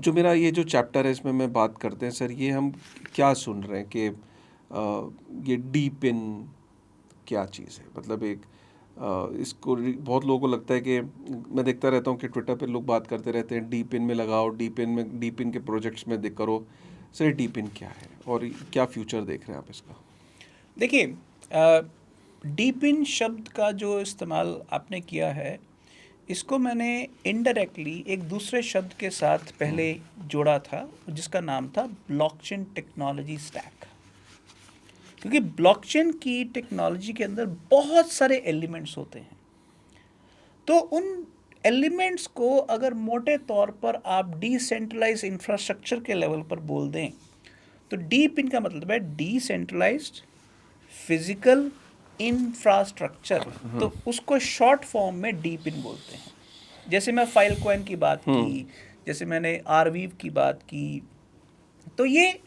जो मेरा ये जो चैप्टर है इसमें मैं बात करते हैं सर, ये हम क्या सुन रहे हैं कि ये डीप इन क्या चीज़ है। मतलब एक इसको बहुत लोगों को लगता है कि मैं देखता रहता हूँ कि ट्विटर पे लोग बात करते रहते हैं डीप इन में लगाओ, डीप इन के प्रोजेक्ट्स में देख करो। सर डीप इन क्या है और क्या फ्यूचर देख रहे हैं आप इसका? देखिए, डीप इन शब्द का जो इस्तेमाल आपने किया है, इसको मैंने इनडायरेक्टली एक दूसरे शब्द के साथ पहले जोड़ा था, जिसका नाम था ब्लॉकचेन टेक्नोलॉजी स्टैक। क्योंकि ब्लॉकचेन की टेक्नोलॉजी के अंदर बहुत सारे एलिमेंट्स होते हैं, तो उन एलिमेंट्स को अगर मोटे तौर पर आप डिसेंट्रलाइज इंफ्रास्ट्रक्चर के लेवल पर बोल दें, तो डीप इन का मतलब है डिसेंट्रलाइज्ड फिजिकल इंफ्रास्ट्रक्चर। तो उसको शॉर्ट फॉर्म में डीप इन बोलते हैं। जैसे मैं फाइल कॉइन की बात की, जैसे मैंने आरवीव की बात की, तो ये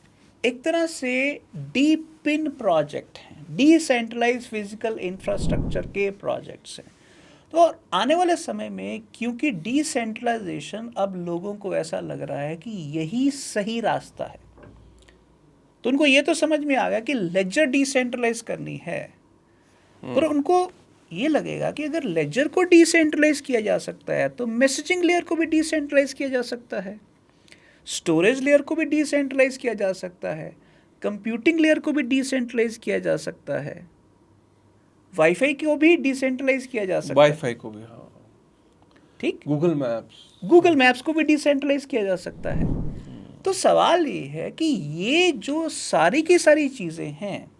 एक तरह से डीप इन प्रोजेक्ट हैं, डिसेंट्रलाइज फिजिकल इंफ्रास्ट्रक्चर के प्रोजेक्ट्स हैं। तो आने वाले समय में क्योंकि डिसेंट्रलाइजेशन अब लोगों को ऐसा लग रहा है कि यही सही रास्ता है, तो उनको ये तो समझ में आ गया कि लेजर डिसेंट्रलाइज करनी है, पर उनको ये लगेगा कि अगर लेजर को डिसेंट्रलाइज किया जा सकता है तो मैसेजिंग लेयर को भी डिसेंट्रलाइज किया जा सकता है, स्टोरेज लेयर को भी डिसेंट्रलाइज किया जा सकता है, कंप्यूटिंग लेयर को भी डिसेंट्रलाइज किया जा सकता है, वाईफाई को भी डिसेंट्रलाइज किया जा सकता है, वाईफाई को भी, हाँ, ठीक, गूगल मैप्स को भी डिसेंट्रलाइज किया जा सकता है। तो सवाल ये है कि ये जो सारी की सारी चीज़ें हैं,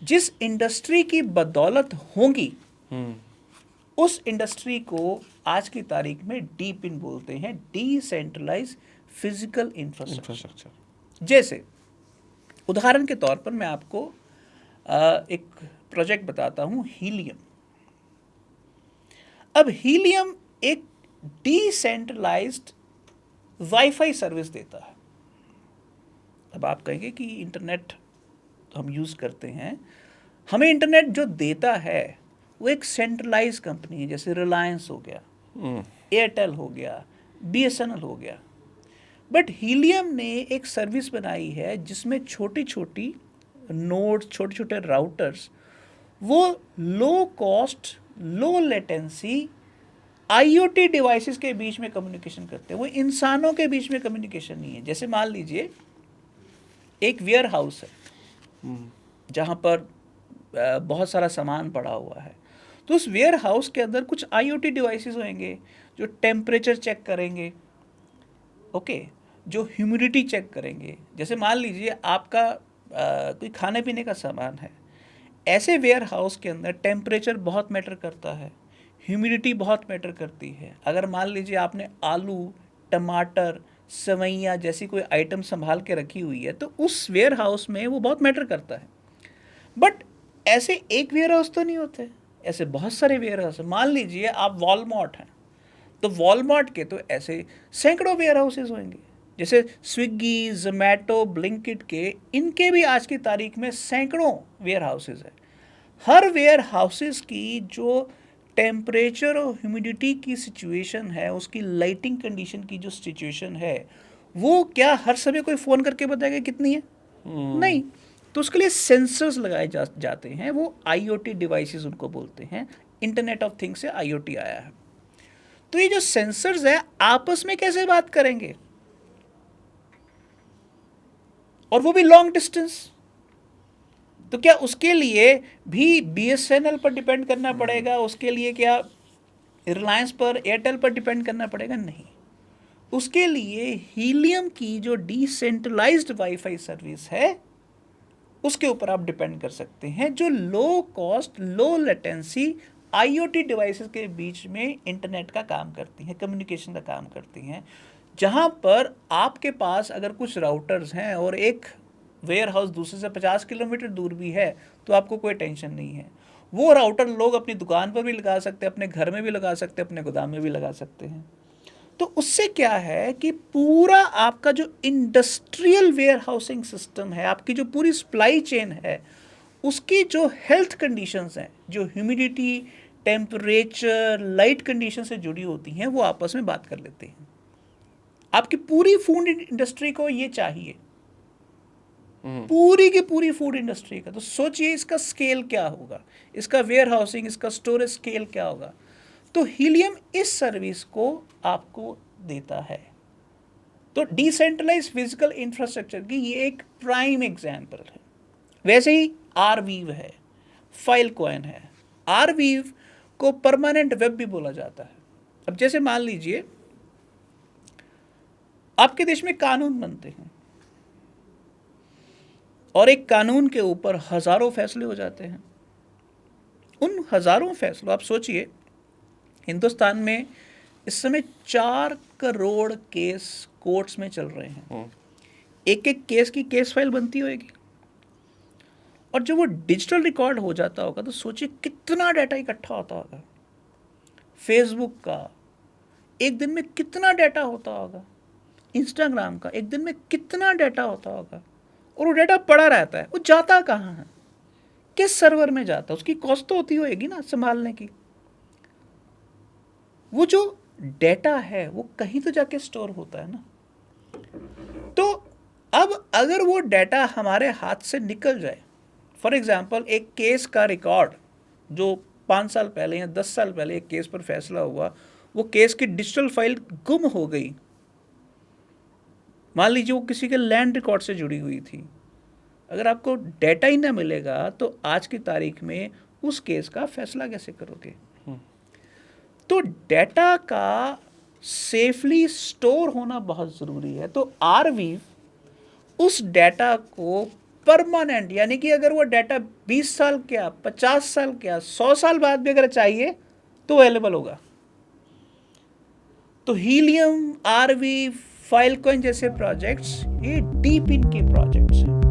जिस इंडस्ट्री की बदौलत होंगी, उस इंडस्ट्री को आज की तारीख में डीप इन बोलते हैं, डिसेंट्रलाइज फिजिकल इंफ्रास्ट्रक्चर। जैसे उदाहरण के तौर पर मैं आपको एक प्रोजेक्ट बताता हूँ, हीलियम। अब हीलियम एक डिसेंट्रलाइज्ड वाईफाई सर्विस देता है। अब आप कहेंगे कि इंटरनेट हम यूज़ करते हैं, हमें इंटरनेट जो देता है वो एक सेंट्रलाइज कंपनी है, जैसे रिलायंस हो गया, एयरटेल हो गया, बीएसएनएल हो गया। बट हीलियम ने एक सर्विस बनाई है जिसमें छोटी छोटी नोड्स, छोटे छोटे राउटर्स, वो low cost, low latency IoT devices के बीच में कम्युनिकेशन करते हैं। वो इंसानों के बीच में कम्युनिकेशन नहीं है। जैसे मान लीजिए एक वेयर हाउस है जहाँ पर बहुत सारा सामान पड़ा हुआ है, तो उस वेयर हाउस के अंदर कुछ आईओटी डिवाइसेस होंगे जो टेम्परेचर चेक करेंगे, ओके, जो ह्यूमिडिटी चेक करेंगे। जैसे मान लीजिए आपका कोई खाने पीने का सामान है, ऐसे वेयर हाउस के अंदर टेम्परेचर बहुत मैटर करता है, ह्यूमिडिटी बहुत मैटर करती है। अगर मान लीजिए आपने आलू, टमाटर, सवैयाँ जैसी कोई आइटम संभाल के रखी हुई है, तो उस वेयर हाउस में वो बहुत मैटर करता है। बट ऐसे एक वेयर हाउस तो नहीं होते, ऐसे बहुत सारे वेयर हाउस हैं। मान लीजिए आप वॉलमार्ट हैं, तो वॉलमार्ट के तो ऐसे सैकड़ों वेयर हाउसेज होंगे। जैसे स्विगी, जोमेटो, ब्लिंकिट के, इनके भी आज की तारीख में सैकड़ों वेयर हाउसेज हैं। हर वेयर हाउसेज की जो टेम्परेचर और ह्यूमिडिटी की सिचुएशन है, उसकी लाइटिंग कंडीशन की जो सिचुएशन है, वो क्या हर समय कोई फ़ोन करके बताएगा कितनी है? नहीं। तो उसके लिए सेंसर्स लगाए जाते हैं, वो आईओटी डिवाइसेस उनको बोलते हैं। इंटरनेट ऑफ थिंग्स से आईओटी आया है। तो ये जो सेंसर्स है आपस में कैसे बात करेंगे, और वो भी लॉन्ग डिस्टेंस? तो क्या उसके लिए भी बीएसएनएल पर डिपेंड करना पड़ेगा? उसके लिए क्या रिलायंस पर, एयरटेल पर डिपेंड करना पड़ेगा? नहीं। उसके लिए हीलियम की जो डिसेंट्रलाइज्ड वाईफाई सर्विस है, उसके ऊपर आप डिपेंड कर सकते हैं, जो low cost, low latency IoT devices के बीच में इंटरनेट का काम करती हैं, कम्युनिकेशन का काम करती हैं। जहां पर आपके पास अगर कुछ राउटर्स हैं और एक वेयर हाउस दूसरे से 50 किलोमीटर दूर भी है, तो आपको कोई टेंशन नहीं है। वो राउटर लोग अपनी दुकान पर भी लगा सकते हैं, अपने घर में भी लगा सकते हैं, अपने गोदाम में भी लगा सकते हैं। तो उससे क्या है कि पूरा आपका जो इंडस्ट्रियल वेयर हाउसिंग सिस्टम है, आपकी जो पूरी सप्लाई चेन है, उसकी जो हेल्थ कंडीशंस हैं, जो ह्यूमिडिटी, टेम्परेचर, लाइट कंडीशन से जुड़ी होती हैं, वो आपस में बात कर लेते हैं। आपकी पूरी फूड इंडस्ट्री को ये चाहिए, पूरी की पूरी फूड इंडस्ट्री का। तो सोचिए इसका स्केल क्या होगा, इसका वेयर हाउसिंग, इसका स्टोरेज स्केल क्या होगा। तो हीलियम इस सर्विस को आपको देता है। तो डिसेंट्रलाइज फिजिकल इंफ्रास्ट्रक्चर की ये एक प्राइम एग्जांपल है। वैसे ही आरवीव है, फाइलकॉइन है। आरवीव को परमानेंट वेब भी बोला जाता है। अब जैसे मान लीजिए आपके देश में कानून बनते हैं और एक कानून के ऊपर हजारों फैसले हो जाते हैं। उन हजारों फैसलों, आप सोचिए हिंदुस्तान में इस समय 4 करोड़ केस कोर्ट्स में चल रहे हैं। एक एक केस की केस फाइल बनती होगी, और जब वो डिजिटल रिकॉर्ड हो जाता होगा तो सोचिए कितना डाटा इकट्ठा होता होगा। फेसबुक का एक दिन में कितना डाटा होता होगा, इंस्टाग्राम का एक दिन में कितना डाटा होता होगा, और वो डाटा पड़ा रहता है। वो जाता कहाँ है, किस सर्वर में जाता है, उसकी कॉस्ट तो होती होगी ना संभालने की। वो जो डाटा है वो कहीं तो जाके स्टोर होता है ना। तो अब अगर वो डाटा हमारे हाथ से निकल जाए, फॉर एग्जाम्पल एक केस का रिकॉर्ड जो 5 साल पहले या 10 साल पहले एक केस पर फैसला हुआ, वो केस की डिजिटल फाइल गुम हो गई। मान लीजिए वो किसी के लैंड रिकॉर्ड से जुड़ी हुई थी। अगर आपको डाटा ही ना मिलेगा तो आज की तारीख में उस केस का फैसला कैसे करोगे। तो डाटा का सेफली स्टोर होना बहुत ज़रूरी है। तो आरवीव उस डाटा को परमानेंट, यानी कि अगर वो डाटा 20 साल क्या, 50 साल क्या, 100 साल बाद भी अगर चाहिए तो अवेलेबल होगा। तो हीलियम, आरवीव, फाइलकॉइन जैसे प्रोजेक्ट्स ये डीप इन के प्रोजेक्ट्स हैं।